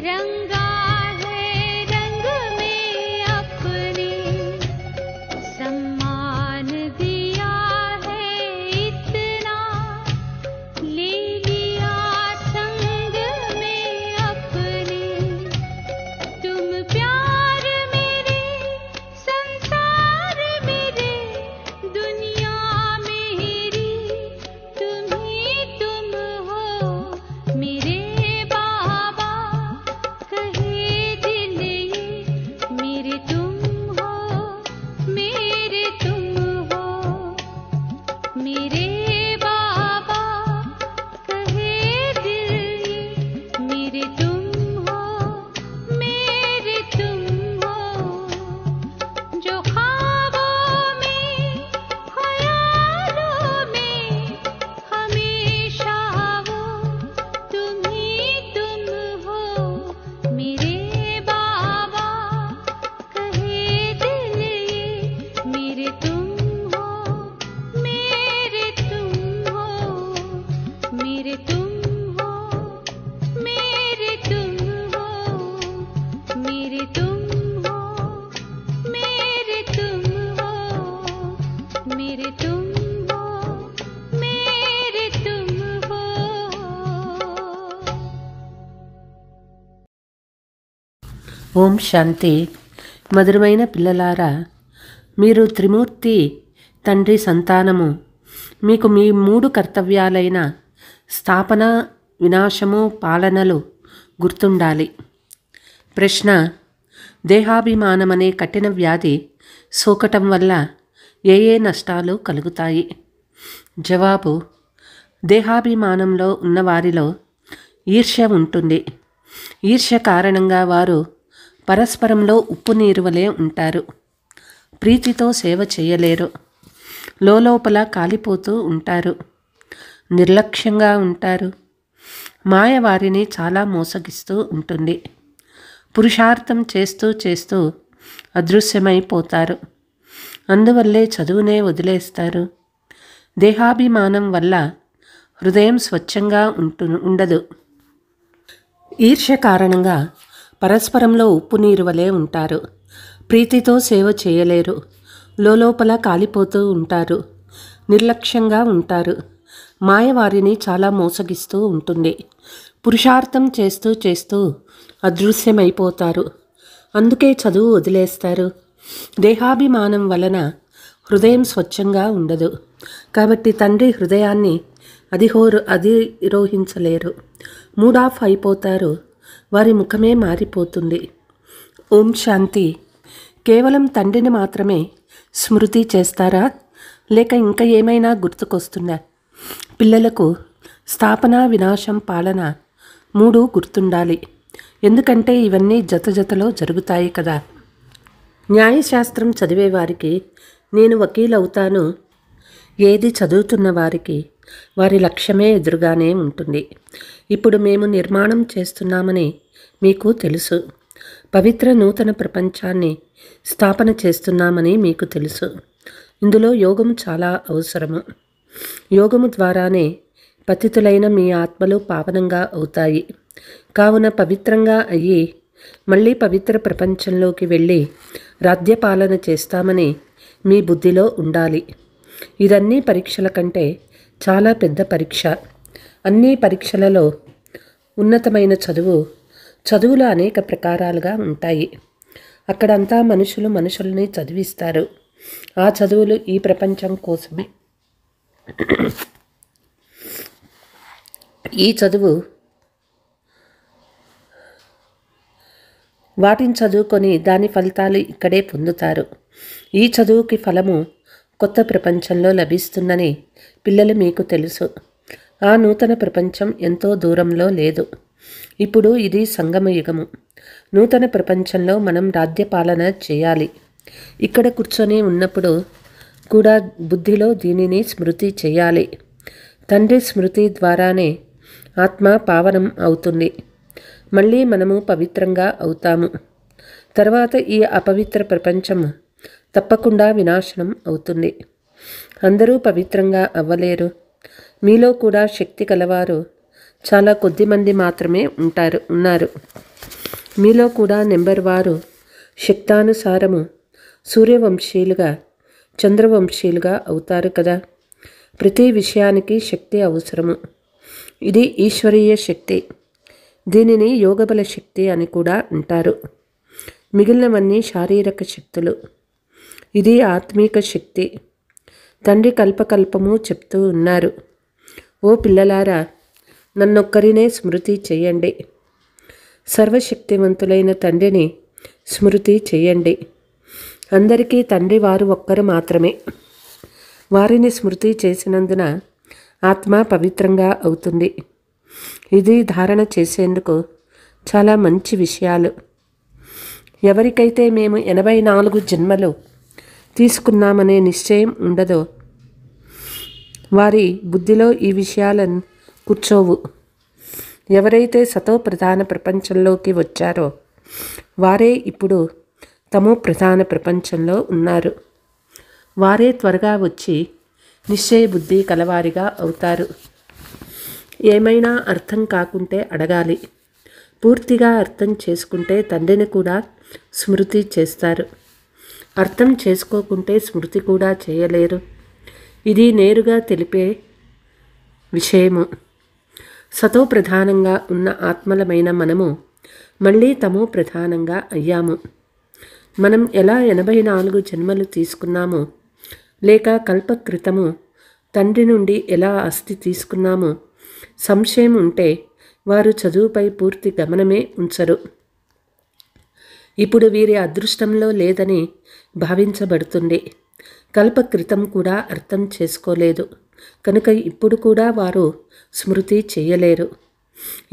रंगा है रंग में अपने, सम्मान दिया है इतना, ले लिया संग में अपने। तुम प्यार मेरे, संसार मेरे, दुनिया मेरी, तुम ही तुम हो मेरे बाबा, कहे दिल ये मेरे तुम हो, मेरे तुम हो मेरे बाबा, कहे दिल ये मेरे तुम हो, मेरे तुम हो। जो ख्वाबों में, ख्यालों में हमेशा वो तुम ही तुम हो मेरे बाबा, कहे दिल ये मेरे तुम हो, मेरे तुम हो मेरे तुम हो, मेरे तुम हो मेरे तुम हो, मेरे तुम हो मेरे तुम हो, मेरे तुम हो। ఓం శాంతి. మధురమైన పిల్లలారా, మీరు త్రిమూర్తి తండ్రి సంతానము. మీకు మీ 3 కర్తవ్యాలైన స్థాపన, వినాశము, పాలనలు గుర్తుండాలి. ప్రశ్న: దేహాభిమానమనే కఠిన వ్యాధి సోకటం వల్ల ఏ నష్టాలు కలుగుతాయి? జవాబు: దేహాభిమానంలో ఉన్నవారిలో ఈర్ష్య ఉంటుంది. ఈర్ష్య కారణంగా వారు పరస్పరంలో ఉప్పు నీరు వలె ఉంటారు. ప్రీతితో సేవ చేయలేరు. లోపల కాలిపోతూ ఉంటారు. నిర్లక్ష్యంగా ఉంటారు. మాయ వారిని చాలా మోసగిస్తూ ఉంటుంది. పురుషార్థం చేస్తూ చేస్తూ అదృశ్యమైపోతారు. అందువల్లే చదువునే వదిలేస్తారు. దేహాభిమానం వల్ల హృదయం స్వచ్ఛంగా ఉండదు. ఈర్ష్య కారణంగా పరస్పరంలో ఉప్పు నీరు వలె ఉంటారు. ప్రీతితో సేవ చేయలేరు. లోపల కాలిపోతూ ఉంటారు. నిర్లక్ష్యంగా ఉంటారు. మాయ వారిని చాలా మోసగిస్తూ ఉంటుంది. పురుషార్థం చేస్తూ చేస్తూ అదృశ్యమైపోతారు. అందుకే చదువు వదిలేస్తారు. దేహాభిమానం వలన హృదయం స్వచ్ఛంగా ఉండదు. కాబట్టి తండ్రి హృదయాన్ని అధిరోహించలేరు. మూడ్ ఆఫ్ అయిపోతారు. వారి ముఖమే మారిపోతుంది. ఓం శాంతి. కేవలం తండ్రిని మాత్రమే స్మృతి చేస్తారా, లేక ఇంకా ఏమైనా గుర్తుకొస్తుందా? పిల్లలకు స్థాపన, వినాశం, పాలన 3 గుర్తుండాలి. ఎందుకంటే ఇవన్నీ జతలో జరుగుతాయి కదా. న్యాయశాస్త్రం చదివేవారికి నేను వకీలవుతాను, ఏది చదువుతున్న వారికి వారి లక్ష్యమే ఎదురుగానే ఉంటుంది. ఇప్పుడు మేము నిర్మాణం చేస్తున్నామని మీకు తెలుసు. పవిత్ర నూతన ప్రపంచాన్ని స్థాపన చేస్తున్నామని మీకు తెలుసు. ఇందులో యోగం చాలా అవసరము. యోగము ద్వారానే పతితులైన మీ ఆత్మలు పావనంగా అవుతాయి. కావున పవిత్రంగా అయ్యి మళ్ళీ పవిత్ర ప్రపంచంలోకి వెళ్ళి రాజ్యపాలన చేస్తామని మీ బుద్ధిలో ఉండాలి. ఇదన్నీ పరీక్షల కంటే చాలా పెద్ద పరీక్ష. అన్ని పరీక్షలలో ఉన్నతమైన చదువులు అనేక ప్రకారాలుగా ఉంటాయి. అక్కడంతా మనుషుల్ని చదివిస్తారు. ఆ చదువులు ఈ ప్రపంచం కోసమే. ఈ చదువు వాటిని చదువుకొని దాని ఫలితాలు ఇక్కడే పొందుతారు. ఈ చదువుకి ఫలము కొత్త ప్రపంచంలో లభిస్తుందని పిల్లలు మీకు తెలుసు. ఆ నూతన ప్రపంచం ఎంతో దూరంలో లేదు. ఇప్పుడు ఇది సంగమయుగము. నూతన ప్రపంచంలో మనం రాజ్యపాలన చేయాలి. ఇక్కడ కూర్చొని ఉన్నప్పుడు కూడా బుద్ధిలో దీనిని స్మృతి చేయాలి. తండ్రి స్మృతి ద్వారానే ఆత్మ పావనం అవుతుంది. మళ్ళీ మనము పవిత్రంగా అవుతాము. తర్వాత ఈ అపవిత్ర ప్రపంచం తప్పకుండా వినాశనం అవుతుంది. అందరూ పవిత్రంగా అవ్వలేరు. మీలో కూడా శక్తి కలవారు చాలా కొద్ది మంది మాత్రమే ఉన్నారు. మీలో కూడా నెంబర్ వారు శక్తానుసారము సూర్యవంశీయులుగా చంద్రవంశీయులుగా అవుతారు కదా. ప్రతి విషయానికి శక్తి అవసరము. ఇది ఈశ్వరీయ శక్తి. దీనిని యోగబల శక్తి అని కూడా అంటారు. మిగిలినవన్నీ శారీరక శక్తులు. ఇది ఆత్మీక శక్తి. తండ్రి కల్పకల్పము చెప్తూ ఉన్నారు, ఓ పిల్లలారా, నన్నొక్కరినే స్మృతి చెయ్యండి. సర్వశక్తివంతులైన తండ్రిని స్మృతి చెయ్యండి. అందరికీ తండ్రి వారు ఒక్కరు మాత్రమే. వారిని స్మృతి చేసినందున ఆత్మ పవిత్రంగా అవుతుంది. ఇది ధారణ చేసేందుకు చాలా మంచి విషయాలు. ఎవరికైతే మేము 84 జన్మలు తీసుకున్నామనే నిశ్చయం ఉండదో వారి బుద్ధిలో ఈ విషయాలను కూర్చోవు. ఎవరైతే సతో ప్రధాన ప్రపంచంలోకి వచ్చారో వారే ఇప్పుడు తమో ప్రధాన ప్రపంచంలో ఉన్నారు. వారే త్వరగా వచ్చి నిశ్చయ బుద్ధి కలవారిగా అవుతారు. ఏమైనా అర్థం కాకుంటే అడగాలి. పూర్తిగా అర్థం చేసుకుంటే తండ్రిని కూడా స్మృతి చేస్తారు. అర్థం చేసుకోకుంటే స్మృతి కూడా చేయలేరు. ఇది నేరుగా తెలిపే విషయము. సతో ప్రధానంగా ఉన్న ఆత్మలమైన మనము మళ్ళీ తమో ప్రధానంగా అయ్యాము. మనం ఎలా 84 జన్మలు తీసుకున్నామో, లేక కల్పకృతము తండ్రి నుండి ఎలా అస్థి తీసుకున్నామో సంశయం ఉంటే వారు చదువుపై పూర్తి గమనమే ఉంచరు. ఇప్పుడు వీరి అదృష్టంలో లేదని భావించబడుతుంది. కల్పకృతం కూడా అర్థం చేసుకోలేదు కనుక ఇప్పుడు కూడా వారు స్మృతి చేయలేరు.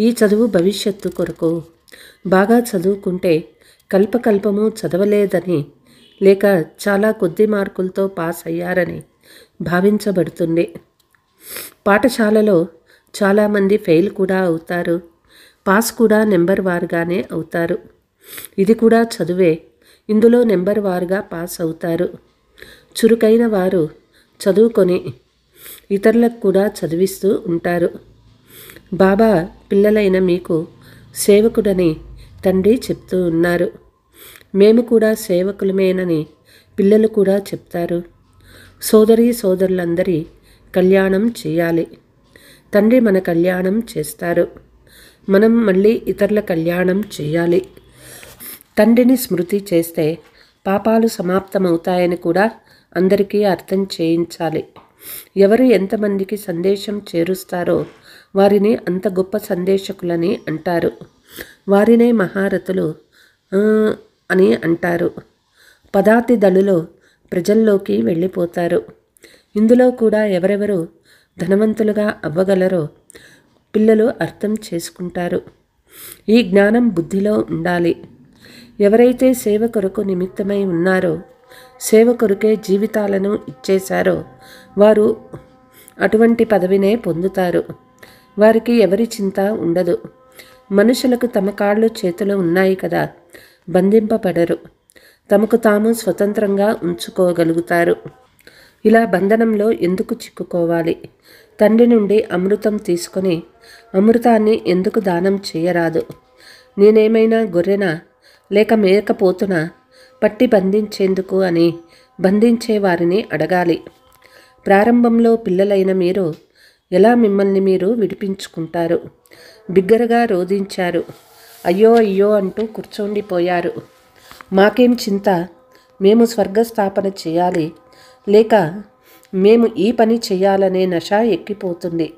ఈ చదువు భవిష్యత్తు కొరకు. బాగా చదువుకుంటే కల్పకల్పము చదవలేదని లేక చాలా కొద్ది మార్కులతో పాస్ అయ్యారని భావించబడుతుంది. పాఠశాలలో చాలామంది ఫెయిల్ కూడా అవుతారు. పాస్ కూడా నెంబర్ వారుగానే అవుతారు. ఇది కూడా చదువే. ఇందులో నెంబర్ వారుగా పాస్ అవుతారు. చురుకైన వారు చదువుకొని ఇతరులకు కూడా చదివిస్తూ ఉంటారు. బాబా పిల్లలైన మీకు సేవకుడని తండ్రి చెప్తూ ఉన్నారు. మేము కూడా సేవకులమేనని పిల్లలు కూడా చెప్తారు. సోదరీ సోదరులందరి కళ్యాణం చేయాలి. తండ్రి మన కళ్యాణం చేస్తారు. మనం మళ్ళీ ఇతరుల కళ్యాణం చేయాలి. తండ్రిని స్మృతి చేస్తే పాపాలు సమాప్తమవుతాయని కూడా అందరికీ అర్థం చేయించాలి. ఎవరు ఎంతమందికి సందేశం చేరుస్తారో వారిని అంత గొప్ప సందేశకులని అంటారు. వారినే మహారథులు అని అంటారు. పదాతి దళులో ప్రజల్లోకి వెళ్ళిపోతారు. ఇందులో కూడా ఎవరెవరు ధనవంతులుగా అవ్వగలరో పిల్లలు అర్థం చేసుకుంటారు. ఈ జ్ఞానం బుద్ధిలో ఉండాలి. ఎవరైతే సేవ కొరకు నిమిత్తమై ఉన్నారో, సేవ కొరకే జీవితాలను ఇచ్చేశారో వారు అటువంటి పదవినే పొందుతారు. వారికి ఎవరి చింత ఉండదు. మనుషులకు తమ కాళ్ళు చేతులు ఉన్నాయి కదా, బంధింపబడరు. తమకు తాము స్వతంత్రంగా ఉంచుకోగలుగుతారు. ఇలా బంధనంలో ఎందుకు చిక్కుకోవాలి? తండ్రి నుండి అమృతం తీసుకొని అమృతాన్ని ఎందుకు దానం చేయరాదు? నేనేమైనా గొర్రెనా లేక మేకపోతునా పట్టి బంధించేందుకు అని బంధించే వారిని అడగాలి. ప్రారంభంలో పిల్లలైన మీరు ఎలా మిమ్మల్ని మీరు విడిపించుకుంటారు? బిగ్గరగా రోధించారు. అయ్యో అయ్యో అంటూ కూర్చోండిపోయారు. మాకేం చింత, మేము స్వర్గస్థాపన చేయాలి లేక మేము ఈ పని చేయాలనే నష ఎక్కిపోతుంది.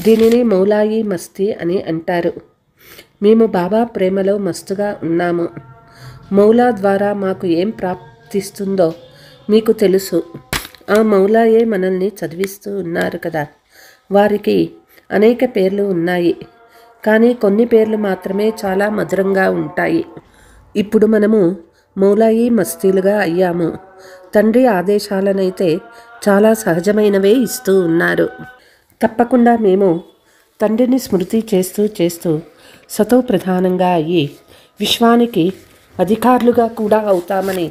దీనిని మౌలాయి మస్తీ అని అంటారు. మేము బాబా ప్రేమలో మస్తుగా ఉన్నాము. మౌలా ద్వారా మాకు ఏం ప్రాప్తిస్తుందో మీకు తెలుసు. ఆ మౌలాయే మనల్ని చదివిస్తూ ఉన్నారు కదా. వారికి అనేక పేర్లు ఉన్నాయి, కానీ కొన్ని పేర్లు మాత్రమే చాలా మధురంగా ఉంటాయి. ఇప్పుడు మనము మౌలాయి మస్తీలుగా అయ్యాము. తండ్రి ఆదేశాలనైతే చాలా సహజమైనవే ఇస్తూ ఉన్నారు. తప్పకుండా మేము తండ్రిని స్మృతి చేస్తూ చేస్తూ సతో ప్రధానంగా అయ్యి విశ్వానికి అధికారులుగా కూడా అవుతామని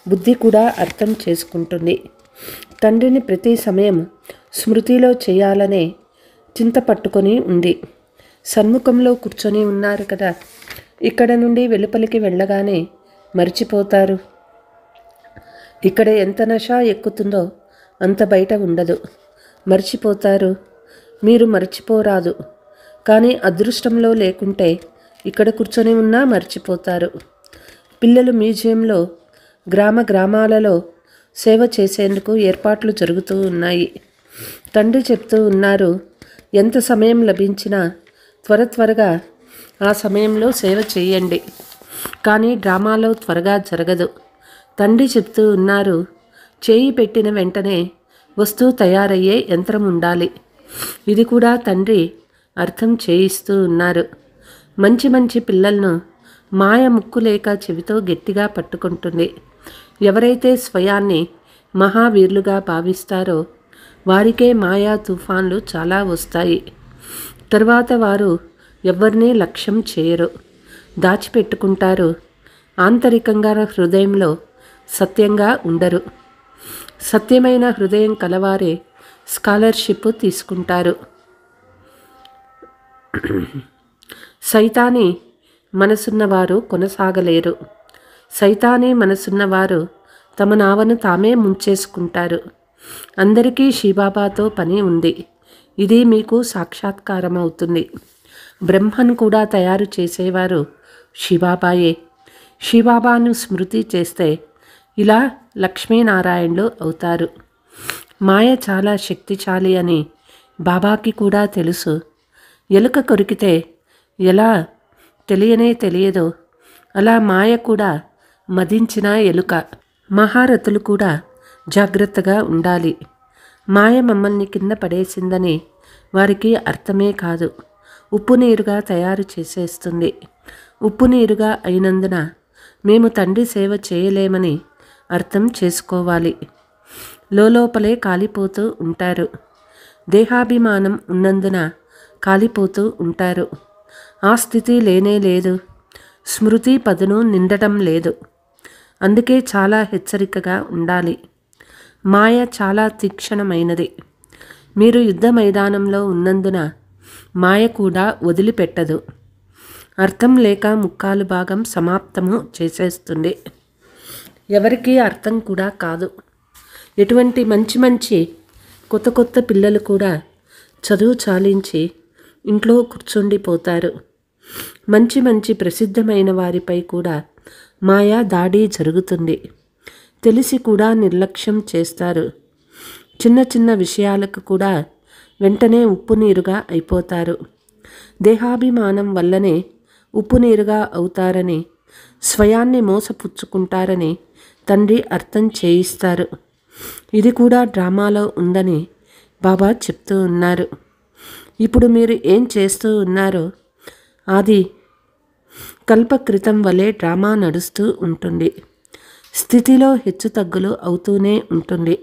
బుద్ధి కూడా అర్థం చేసుకుంటుంది. తండ్రిని ప్రతి సమయం స్మృతిలో చేయాలనే చింత పట్టుకొని ఉంది. సన్ముఖంలో కూర్చొని ఉన్నారు కదా. ఇక్కడ నుండి వెలుపలికి వెళ్ళగానే మర్చిపోతారు. ఇక్కడ ఎంత నష ఎక్కుతుందో అంత బయట ఉండదు. మర్చిపోతారు. మీరు మర్చిపోరాదు. కానీ అదృష్టంలో లేకుంటే ఇక్కడ కూర్చొని ఉన్నా మర్చిపోతారు. పిల్లలు మ్యూజియంలో గ్రామాలలో సేవ చేసేందుకు ఏర్పాట్లు జరుగుతూ ఉన్నాయి. తండ్రి చెప్తూ ఉన్నారు, ఎంత సమయం లభించినా త్వరగా ఆ సమయంలో సేవ చేయండి. కానీ డ్రామాలో త్వరగా జరగదు. తండ్రి చెప్తూ ఉన్నారు, చేయి పెట్టిన వెంటనే వస్తువు తయారయ్యే యంత్రం ఉండాలి. ఇది కూడా తండ్రి అర్థం చేయిస్తూ ఉన్నారు. మంచి పిల్లలను మాయ ముక్కు లేక చెవితో గట్టిగా పట్టుకుంటుంది. ఎవరైతే స్వయాన్ని మహావీరులుగా భావిస్తారో వారికే మాయా తుఫాన్లు చాలా వస్తాయి. తర్వాత వారు ఎవరినీ లక్ష్యం చేయరు, దాచిపెట్టుకుంటారు. ఆంతరికంగా హృదయంలో సత్యంగా ఉండరు. సత్యమైన హృదయం కలవారే స్కాలర్షిప్ తీసుకుంటారు. సైతానీ మనసున్నవారు కొనసాగలేరు. సైతానీ మనసున్నవారు తమ నావను తామే ముంచేసుకుంటారు. అందరికీ శివబాబాతో పని ఉంది. ఇది మీకు సాక్షాత్కారం అవుతుంది. బ్రహ్మను కూడా తయారు చేసేవారు శివబాబాయే. శివబాబాను స్మృతి చేస్తే ఇలా లక్ష్మీనారాయణులు అవుతారు. మాయ చాలా శక్తిశాలి అని బాబాకి కూడా తెలుసు. ఎలుక కొరికితే ఎలా తెలియదో అలా మాయ కూడా మదించిన ఎలుక. మహారథులు కూడా జాగ్రత్తగా ఉండాలి. మాయ మమ్మల్ని కింద పడేసిందని వారికి అర్థమే కాదు. ఉప్పు నీరుగా తయారు చేసేస్తుంది. ఉప్పు నీరుగా అయినందున మేము తండ్రి సేవ చేయలేమని అర్థం చేసుకోవాలి. లోపలే కాలిపోతూ ఉంటారు. దేహాభిమానం ఉన్నందున కాలిపోతూ ఉంటారు. ఆ స్థితి లేనే లేదు. స్మృతి పదును నిండటం లేదు. అందుకే చాలా హెచ్చరికగా ఉండాలి. మాయ చాలా తీక్షణమైనది. మీరు యుద్ధ మైదానంలో ఉన్నందున మాయ కూడా వదిలిపెట్టదు. అర్థం లేక ముక్కాలు భాగం సమాప్తము చేసేస్తుంది. ఎవరికీ అర్థం కూడా కాదు. ఎటువంటి మంచి కొత్త పిల్లలు కూడా చదువు చాలించి ఇంట్లో కూర్చుండిపోతారు. మంచి ప్రసిద్ధమైన వారిపై కూడా మాయా దాడి జరుగుతుంది. తెలిసి కూడా నిర్లక్ష్యం చేస్తారు. చిన్న విషయాలకు కూడా వెంటనే ఉప్పు నీరుగా అయిపోతారు. దేహాభిమానం వల్లనే ఉప్పు నీరుగా అవుతారని, స్వయాన్ని మోసపుచ్చుకుంటారని తండ్రి అర్థం చేయిస్తారు. ఇది కూడా డ్రామాలో ఉందని బాబా చెప్తూ ఉన్నారు. ఇప్పుడు మీరు ఏం చేస్తూ ఉన్నారో అది కల్పకృతం వలె డ్రామా నడుస్తూ ఉంటుంది. స్థితిలో హెచ్చుతగ్గులు అవుతూనే ఉంటుంది.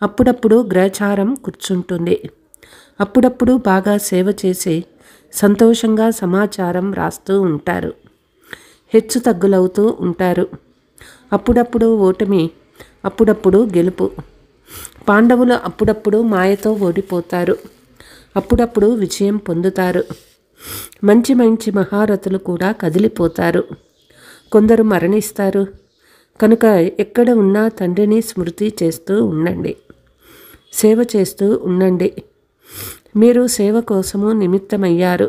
అప్పుడప్పుడు గ్రహచారం కూర్చుంటుంది. అప్పుడప్పుడు బాగా సేవ చేసి సంతోషంగా సమాచారం రాస్తూ ఉంటారు. హెచ్చు తగ్గులవుతూ ఉంటారు. అప్పుడప్పుడు ఓటమి, అప్పుడప్పుడు గెలుపు. పాండవులు అప్పుడప్పుడు మాయతో ఓడిపోతారు, అప్పుడప్పుడు విజయం పొందుతారు. మంచి మహారథులు కూడా కదిలిపోతారు. కొందరు మరణిస్తారు. కనుక ఎక్కడ ఉన్నా తండ్రిని స్మృతి చేస్తూ ఉండండి, సేవ చేస్తూ ఉండండి. మీరు సేవ కోసము నిమిత్తమయ్యారు.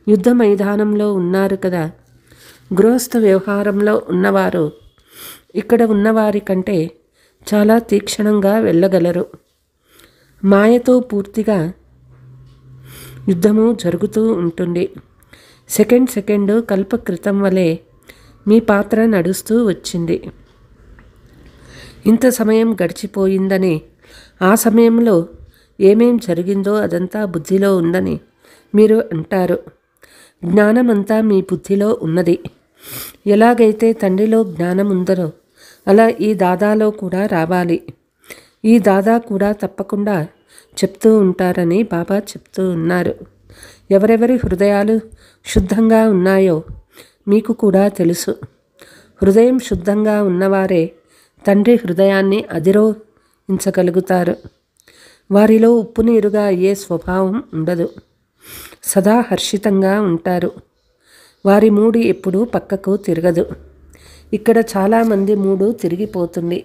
యుద్ధ మైదానంలో ఉన్నారు కదా. గృహస్థ వ్యవహారంలో ఉన్నవారు ఇక్కడ ఉన్నవారి కంటే చాలా తీక్షణంగా వెళ్ళగలరు. మాయతో పూర్తిగా యుద్ధము జరుగుతూ ఉంటుంది. సెకండ్ కల్పకృతం వలె మీ పాత్ర నడుస్తూ వచ్చింది. ఇంత సమయం గడిచిపోయిందని, ఆ సమయంలో ఏమేం జరిగిందో అదంతా బుద్ధిలో ఉందని మీరు అంటారు. జ్ఞానమంతా మీ బుద్ధిలో ఉన్నది. ఎలాగైతే తండ్రిలో జ్ఞానం ఉందో అలా ఈ దాదాలో కూడా రావాలి. ఈ దాదా కూడా తప్పకుండా చెప్తూ ఉంటారని బాబా చెప్తూ ఉన్నారు. ఎవరెవరి హృదయాలు శుద్ధంగా ఉన్నాయో మీకు కూడా తెలుసు. హృదయం శుద్ధంగా ఉన్నవారే తండ్రి హృదయాన్ని అధిరోహించగలుగుతారు. వారిలో ఉప్పు నీరుగా అయ్యే స్వభావం ఉండదు. సదా హర్షితంగా ఉంటారు. వారి మూడు ఎప్పుడూ పక్కకు తిరగదు. ఇక్కడ చాలామంది మూడు తిరిగిపోతుంది.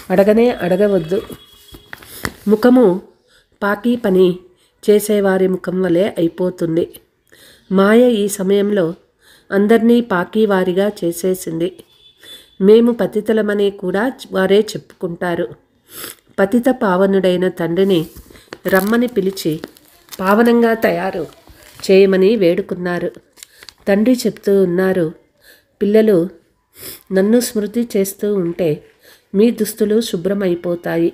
అడగనే అడగవద్దు. ముఖము పాకి పని చేసేవారి ముఖం వలె అయిపోతుంది. మాయ ఈ సమయంలో అందరినీ పాకీవారిగా చేసేసింది. మేము పతితలమని కూడా వారే చెప్పుకుంటారు. పతిత పావనుడైన తండ్రిని రమ్మని పిలిచి పావనంగా తయారు చేయమని వేడుకున్నారు. తండ్రి చెప్తూ ఉన్నారు, పిల్లలు నన్ను స్మృతి చేస్తూ ఉంటే మీ దుస్తులు శుభ్రమైపోతాయి.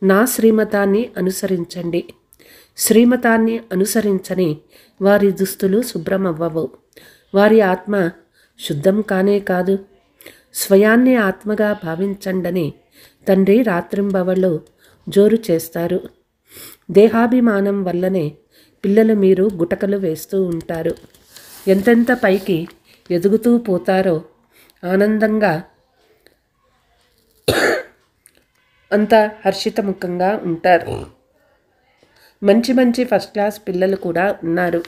నా శ్రీమతాన్ని అనుసరించండి. శ్రీమతాన్ని అనుసరించని వారి దుస్తులు శుభ్రమవ్వవు. వారి ఆత్మ శుద్ధం కానే కాదు. స్వయాన్ని ఆత్మగా భావించండని తండ్రి రాత్రింబవళ్ళు జోరు చేస్తారు. దేహాభిమానం వల్లనే పిల్లలు మీరు గుటకలు వేస్తూ ఉంటారు. ఎంతెంత పైకి ఎదుగుతూ పోతారో ఆనందంగా అంత హర్షితముఖంగా ఉంటారు. మంచి మంచి ఫస్ట్ క్లాస్ పిల్లలు కూడా ఉన్నారు.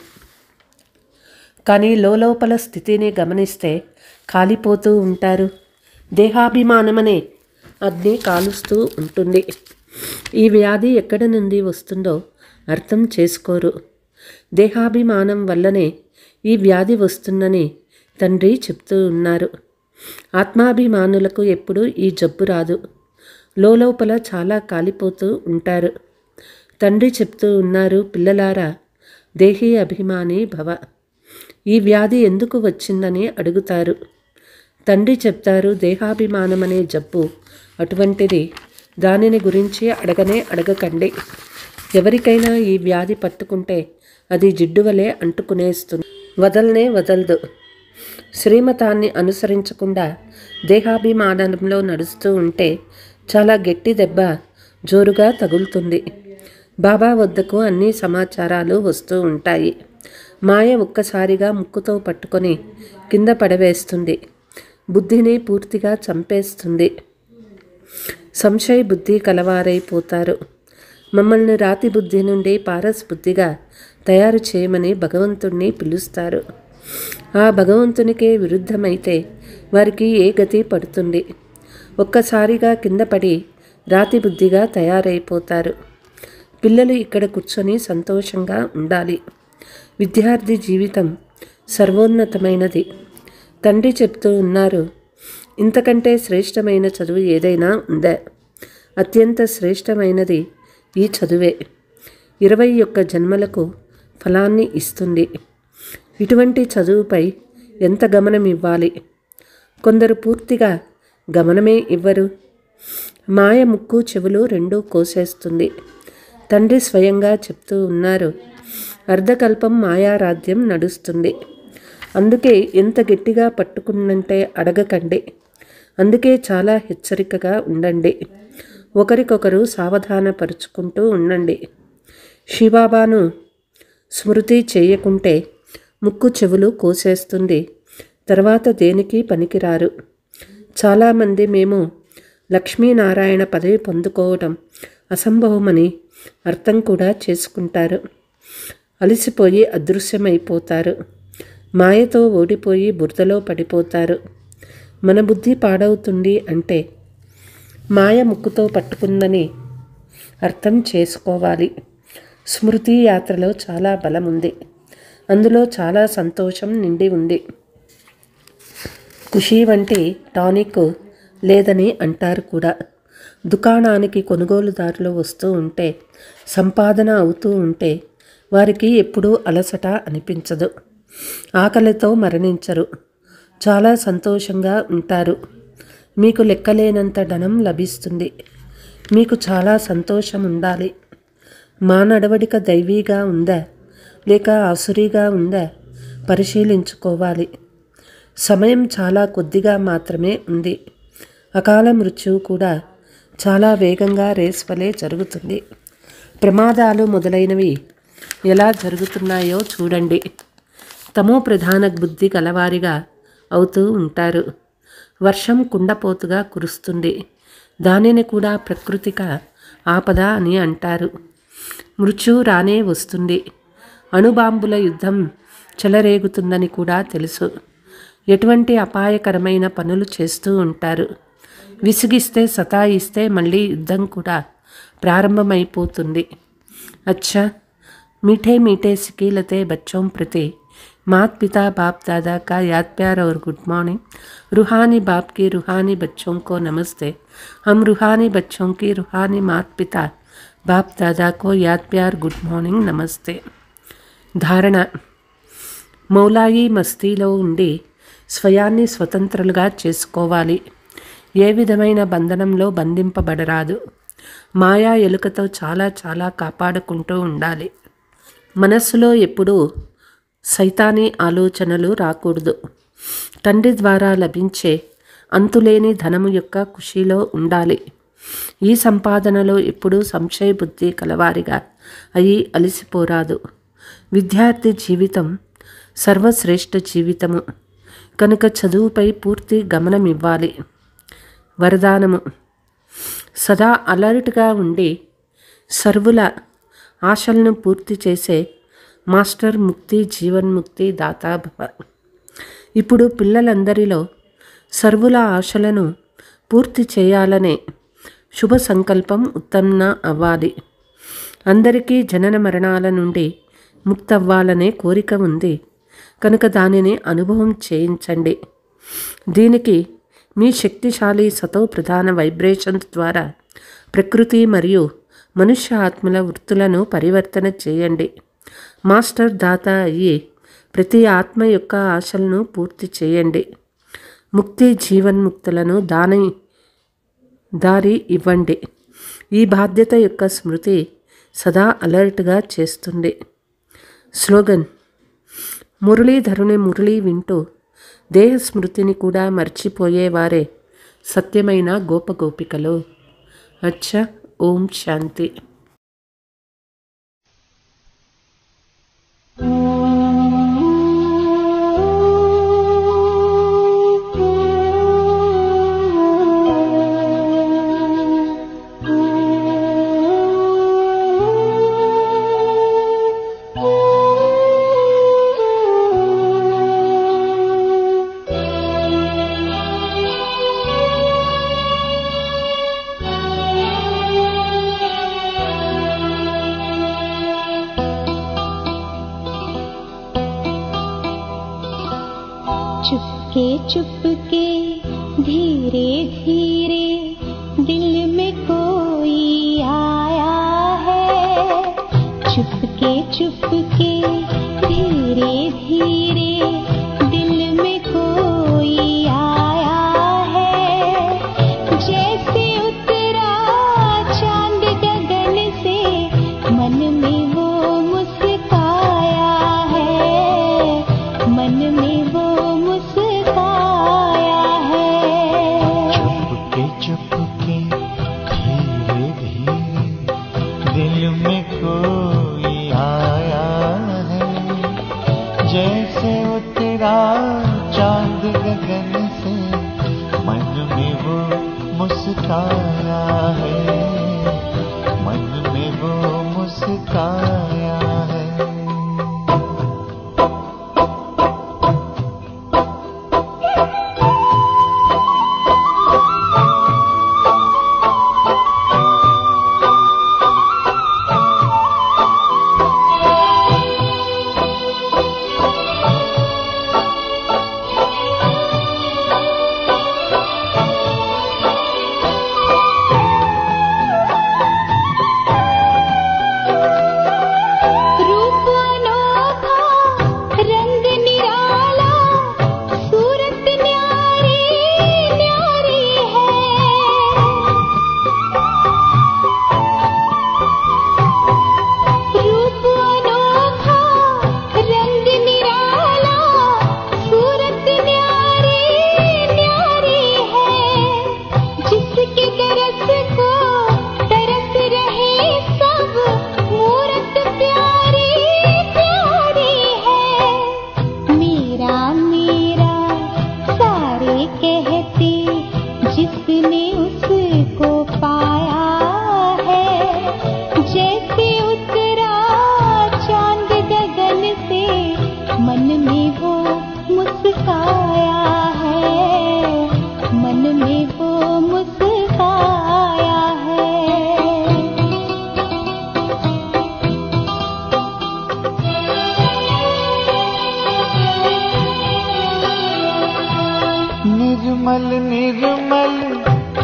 కానీ లోపల స్థితిని గమనిస్తే కాలిపోతూ ఉంటారు. దేహాభిమానమనే అగ్ని కాలుస్తూ ఉంటుంది. ఈ వ్యాధి ఎక్కడి నుండి వస్తుందో అర్థం చేసుకోరు. దేహాభిమానం వల్లనే ఈ వ్యాధి వస్తుందని తండ్రి చెప్తూ ఉన్నారు. ఆత్మాభిమానులకు ఎప్పుడూ ఈ జబ్బు రాదు. లోపల చాలా కాలిపోతూ ఉంటారు. తండ్రి చెప్తూ ఉన్నారు, పిల్లలారా దేహీ అభిమాని భవ. ఈ వ్యాధి ఎందుకు వచ్చిందని అడుగుతారు. తండ్రి చెప్తారు, దేహాభిమానమనే జబ్బు అటువంటిది. దానిని గురించి అడగనే అడగకండి. ఎవరికైనా ఈ వ్యాధి పట్టుకుంటే అది జిడ్డు వలె అంటుకునేస్తుంది. వదలనే వదలదు. శ్రీమతాన్ని అనుసరించకుండా దేహాభిమానంలో నడుస్తూ ఉంటే చాలా గట్టి దెబ్బ జోరుగా తగులుతుంది. బాబా వద్దకు అన్ని సమాచారాలు వస్తూ ఉంటాయి. మాయ ఒక్కసారిగా ముక్కుతో పట్టుకొని కింద పడవేస్తుంది. బుద్ధిని పూర్తిగా చంపేస్తుంది. సంశయ బుద్ధి కలవారైపోతారు. మమ్మల్ని రాతి బుద్ధి నుండి పారస్ బుద్ధిగా తయారు చేయమని భగవంతుణ్ణి పిలుస్తారు. ఆ భగవంతునికే విరుద్ధమైతే వారికి ఏ గతి పడుతుంది. ఒక్కసారిగా కింద పడి రాతి బుద్ధిగా తయారైపోతారు. పిల్లలు ఇక్కడ కూర్చొని సంతోషంగా ఉండాలి. విద్యార్థి జీవితం సర్వోన్నతమైనది. తండ్రి చెప్తూ ఉన్నారు, ఇంతకంటే శ్రేష్టమైన చదువు ఏదైనా ఉందా? అత్యంత శ్రేష్టమైనది ఈ చదువే. 21 జన్మలకు ఫలాన్ని ఇస్తుంది. ఇటువంటి చదువుపై ఎంత గమనం ఇవ్వాలి? కొందరు పూర్తిగా గమనమే ఇవ్వరు. మాయ ముక్కు చెవులు రెండూ కోసేస్తుంది. తండ్రి స్వయంగా చెప్తూ ఉన్నారు, అర్ధకల్పం మాయారాధ్యం నడుస్తుంది. అందుకే ఎంత గట్టిగా పట్టుకున్నంటే అడగకండి. అందుకే చాలా హెచ్చరికగా ఉండండి. ఒకరికొకరు సావధానపరుచుకుంటూ ఉండండి. శివబాబాను స్మృతి చేయకుంటే ముక్కు చెవులు కోసేస్తుంది. తర్వాత దేనికి పనికిరారు. చాలామంది మేము లక్ష్మీనారాయణ పదవి పొందుకోవడం అసంభవమని అర్థం కూడా చేసుకుంటారు. అలసిపోయి అదృశ్యమైపోతారు. మాయతో ఓడిపోయి బురదలో పడిపోతారు. మన బుద్ధి పాడవుతుంది అంటే మాయ ముక్కుతో పట్టుకుందని అర్థం చేసుకోవాలి. స్మృతి యాత్రలో చాలా బలం ఉంది. అందులో చాలా సంతోషం నిండి ఉంది. ఖుషీ వంటి టానిక్ లేదని అంటారు కూడా. దుకాణానికి కొనుగోలుదారులు వస్తూ ఉంటే, సంపాదన అవుతూ ఉంటే వారికి ఎప్పుడూ అలసట అనిపించదు. ఆకలితో మరణించరు. చాలా సంతోషంగా ఉంటారు. మీకు లెక్కలేనంత ధనం లభిస్తుంది. మీకు చాలా సంతోషం ఉండాలి. మా నడవడిక దైవీగా ఉందా లేక ఆసురీగా ఉందా పరిశీలించుకోవాలి. సమయం చాలా కొద్దిగా మాత్రమే ఉంది. అకాల మృత్యువు కూడా చాలా వేగంగా రేస్ వలె జరుగుతుంది. ప్రమాదాలు మొదలైనవి ఎలా జరుగుతున్నాయో చూడండి. తమో ప్రధాన బుద్ధి గలవారిగా అవుతూ ఉంటారు. వర్షం కుండపోతుగా కురుస్తుంది. దానిని కూడా ప్రకృతిక ఆపద అని అంటారు. మృత్యువు రానే వస్తుంది. అణుబాంబుల యుద్ధం చెలరేగుతుందని కూడా తెలుసు. ఎటువంటి అపాయకరమైన పనులు చేస్తూ ఉంటారు. విసిగిస్తే, సతాయిస్తే మళ్ళీ యుద్ధం కూడా ప్రారంభమైపోతుంది. अच्छा, मीठे मीठे सिकीलते बच्चों प्रति मात पिता बाप दादा का याद प्यार और गुड मॉर्निंग. रूहानी बाप की रूहानी बच्चों को नमस्ते. हम रूहानी बच्चों की रूहानी मात पिता बाप दादा को याद प्यार गुड मॉर्निंग नमस्ते. ధారణ: మౌలాయి మస్తీలో ఉండి స్వయాన్ని స్వతంత్రులుగా చేసుకోవాలి. ఏ విధమైన బంధనంలో బంధింపబడరాదు. మాయా ఎలుకతో చాలా చాలా కాపాడుకుంటూ ఉండాలి. మనస్సులో ఎప్పుడూ సైతానీ ఆలోచనలు రాకూడదు. తండ్రి ద్వారా లభించే అంతులేని ధనము యొక్క ఖుషీలో ఉండాలి. ఈ సంపాదనలో ఎప్పుడూ సంశయ బుద్ధి కలవారిగా అయి అలసిపోరాదు. విద్యార్థి జీవితం సర్వశ్రేష్ఠ జీవితము కనుక చదువుపై పూర్తి గమనమివ్వాలి. వరదానము: సదా అలర్ట్గా ఉండి సర్వుల ఆశలను పూర్తి చేసే మాస్టర్ ముక్తి జీవన్ముక్తి దాతా భవ. ఇప్పుడు పిల్లలందరిలో సర్వుల ఆశలను పూర్తి చేయాలనే శుభ సంకల్పం ఉత్తమ్న అవ్వాలి. అందరికీ జనన మరణాల నుండి ముక్తవ్వాలనే కోరిక ఉంది కనుక దానిని అనుభవం చేయించండి. దీనికి మీ శక్తిశాలి సతో ప్రధాన వైబ్రేషన్స్ ద్వారా ప్రకృతి మరియు మనుష్య ఆత్మల వృత్తులను పరివర్తన చేయండి. మాస్టర్ దాత అయ్యి ప్రతి ఆత్మ యొక్క ఆశలను పూర్తి చేయండి. ముక్తి జీవన్ముక్తులను దారి ఇవ్వండి. ఈ బాధ్యత యొక్క స్మృతి సదా అలర్ట్గా చేస్తుంది. స్లోగన్: మురళీధరుని మురళి వింటూ దేహ స్మృతిని కూడా మర్చిపోయేవారే సత్యమైన గోపగోపికలు. అచ్చా, ఓం శాంతి. चुपके चुपके धीरे धीरे दिल में कोई आया है. चुपके चुपके धीरे धीरे दिल में कोई आया है. जैसे उतरा चांद गगन से मन में वो मुस्काया है. मन में वो मुस्काया है. चुपके चुपके धीरे धीरे दिल में कोई आया है. जैसे उतरा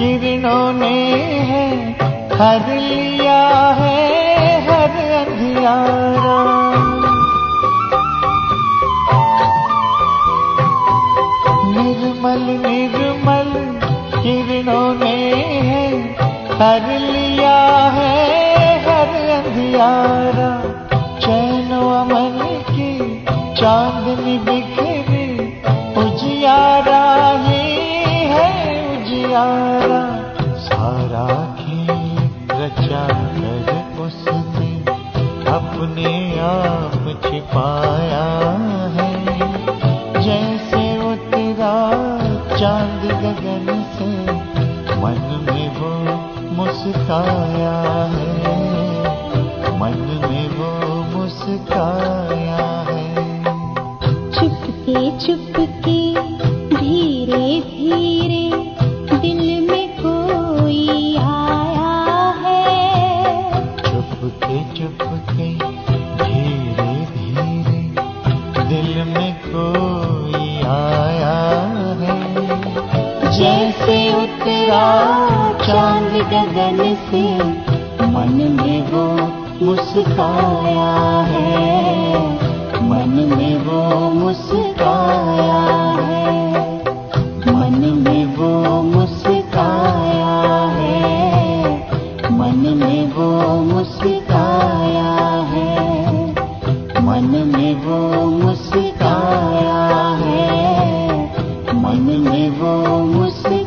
किरणों ने है हर लिया है हर अंधियारा। निर्मल निर्मल किरणों ने है हर लिया है हर अंधियारा। चैन अमन की चांदनी बिखरी उजियारा ही है उजियारा। सारा खेल रचा कर उसने अपने आप छिपाया है। जैसे उतरा चांद गगन से मन में वो मुस्काया है। मन में वो मुस्काया है। चुपके चुपके धीरे धीरे दिल में कोई आया है। चुपके चुपके धीरे धीरे दिल में कोई आया है। जैसे उतरा चांद गगन से मन में वो मुस्काया है। मन में वो मुस्काया है। मन में वो मुस्काया है। मन में वो मुस्काया है। मन में वो मुस्काया है। मन में वो मुस्काया